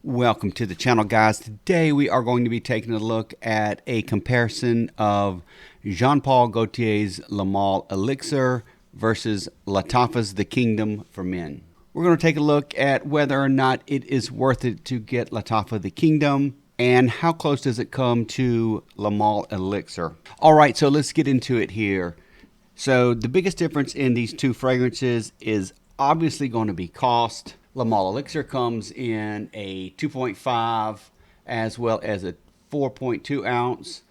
Welcome to the channel, guys. Today we are going to be taking a look at a comparison of Jean-Paul Gaultier's Le Male Elixir versus Lattafa's The Kingdom for men. We're going to take a look at whether or not it is worth it to get Lattafa The Kingdom and how close does it come to Le Male Elixir. Alright, so let's get into it here. So the biggest difference in these two fragrances is obviously going to be cost. Le Male Elixir comes in a 2.5 as well as a 4.2 ounce.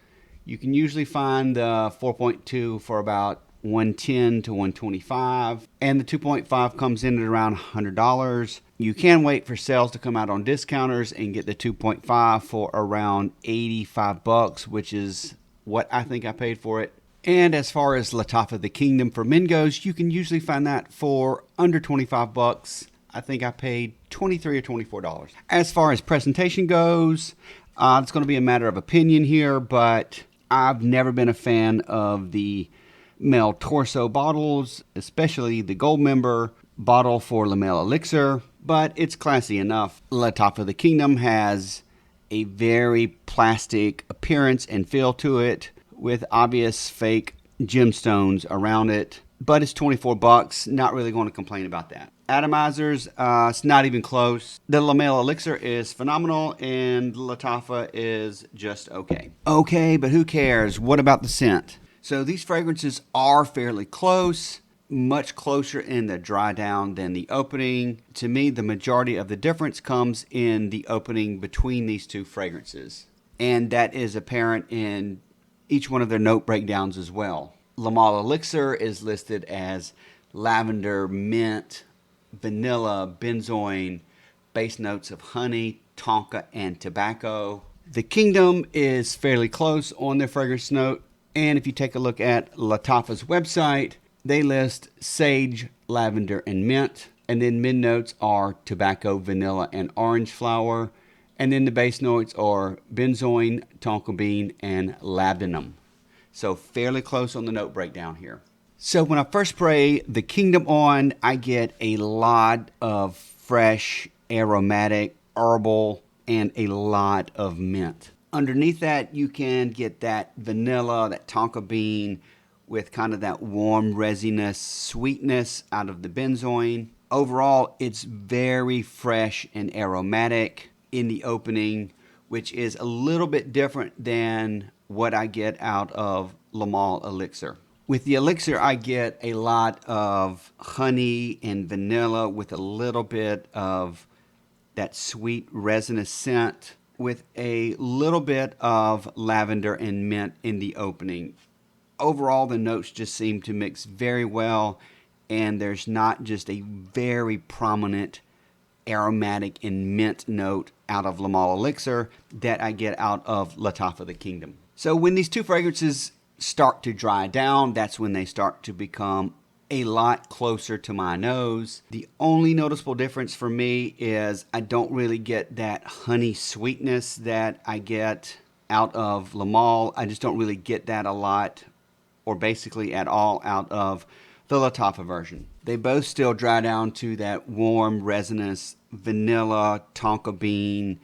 You can usually find the 4.2 for about $110 to $125, and the 2.5 comes in at around $100. You can wait for sales to come out on discounters and get the 2.5 for around $85, which is what I think I paid for it. And as far as Lattafa The Kingdom for men goes, you can usually find that for under $25. I think I paid $23 or $24. As far as presentation goes, it's going to be a matter of opinion here, but I've never been a fan of the male torso bottles, especially the gold member bottle for Le Male Elixir, but it's classy enough. Lattafa The Kingdom has a very plastic appearance and feel to it with obvious fake gemstones around it, but it's $24. Not really going to complain about that. Atomizers, it's not even close. The Le Male Elixir is phenomenal and Lattafa is just okay. Okay, but who cares? What about the scent? So these fragrances are fairly close, much closer in the dry down than the opening. To me, the majority of the difference comes in the opening between these two fragrances, and that is apparent in each one of their note breakdowns as well. Le Male Elixir is listed as lavender, mint, vanilla, benzoin, base notes of honey, tonka, and tobacco. The Kingdom is fairly close on their fragrance note, and if you take a look at Lattafa's website, they list sage, lavender, and mint, and then mid notes are tobacco, vanilla, and orange flower, and then the base notes are benzoin, tonka bean, and labdanum. So fairly close on the note breakdown here. So when I first spray the Kingdom on, I get a lot of fresh, aromatic, herbal, and a lot of mint. Underneath that, you can get that vanilla, that tonka bean, with kind of that warm resinous sweetness out of the benzoin. Overall, it's very fresh and aromatic in the opening, which is a little bit different than what I get out of Le Male Elixir. With the Elixir, I get a lot of honey and vanilla with a little bit of that sweet resinous scent with a little bit of lavender and mint in the opening. Overall, the notes just seem to mix very well, and there's not just a very prominent aromatic and mint note out of Le Male Elixir that I get out of Lattafa The Kingdom. So when these two fragrances start to dry down, that's when they start to become a lot closer to my nose. The only noticeable difference for me is I don't really get that honey sweetness that I get out of Le Male. I just don't really get that a lot, or basically at all, out of the Lattafa version. They both still dry down to that warm, resinous vanilla, tonka bean,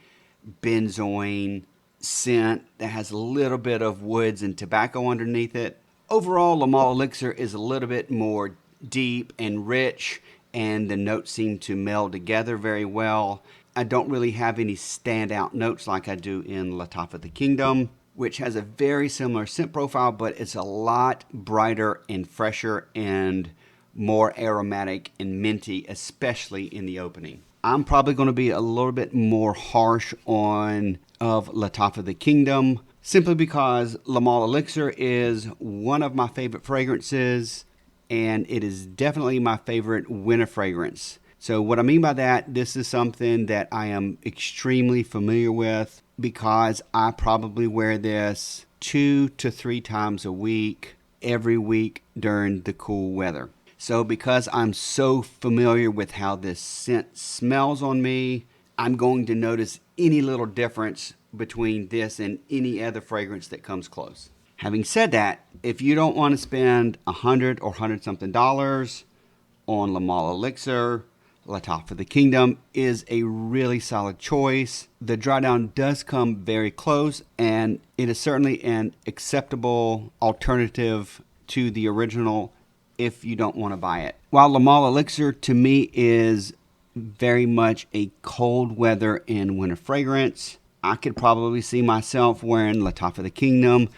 benzoin scent that has a little bit of woods and tobacco underneath it. Overall, Le Male Elixir is a little bit more deep and rich, and the notes seem to meld together very well. I don't really have any standout notes like I do in Lattafa The Kingdom, which has a very similar scent profile, but it's a lot brighter and fresher and more aromatic and minty, especially in the opening. I'm probably going to be a little bit more harsh on of Lattafa The Kingdom, simply because Le Male Elixir is one of my favorite fragrances, and it is definitely my favorite winter fragrance. So what I mean by that, this is something that I am extremely familiar with because I probably wear this 2 to 3 times a week, every week during the cool weather. So because I'm so familiar with how this scent smells on me, I'm going to notice any little difference between this and any other fragrance that comes close. Having said that, if you don't want to spend $100 or $100 something on Le Male Elixir, Lattafa The Kingdom is a really solid choice. The dry down does come very close, and it is certainly an acceptable alternative to the original if you don't want to buy it. While Le Male Elixir to me is very much a cold weather and winter fragrance, I could probably see myself wearing Lattafa The Kingdom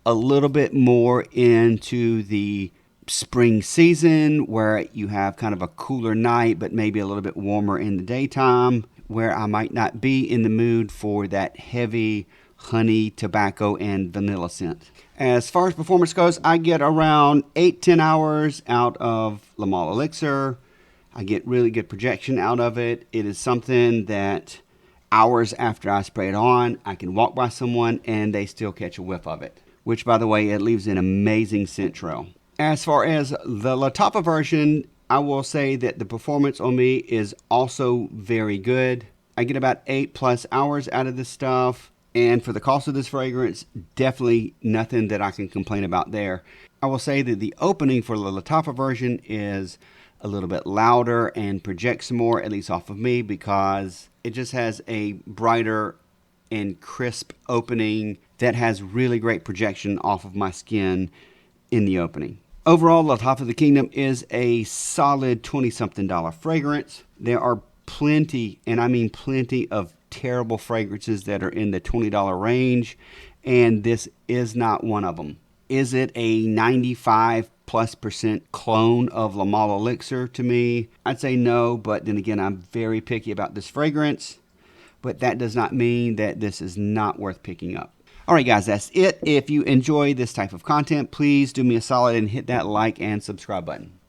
a little bit more into the spring season, where you have kind of a cooler night but maybe a little bit warmer in the daytime, where I might not be in the mood for that heavy honey, tobacco, and vanilla scent. As far as performance goes, I get around 8-10 hours out of Le Male Elixir. I get really good projection out of it. It is something that hours after I spray it on, I can walk by someone and they still catch a whiff of it, which, by the way, it leaves an amazing scent trail. As far as the Lattafa version, I will say that the performance on me is also very good. I get about 8+ hours out of this stuff, and for the cost of this fragrance, definitely nothing that I can complain about there. I will say that the opening for the Lattafa version is a little bit louder and projects more, at least off of me, because it just has a brighter and crisp opening that has really great projection off of my skin in the opening. Overall, Lattafa The Kingdom is a solid $20-something fragrance. There are plenty, and I mean plenty, of terrible fragrances that are in the $20 range, and this is not one of them. Is it a 95+% clone of Le Male Elixir to me? I'd say no, but then again, I'm very picky about this fragrance, but that does not mean that this is not worth picking up. All right, guys, that's it. If you enjoy this type of content, please do me a solid and hit that like and subscribe button.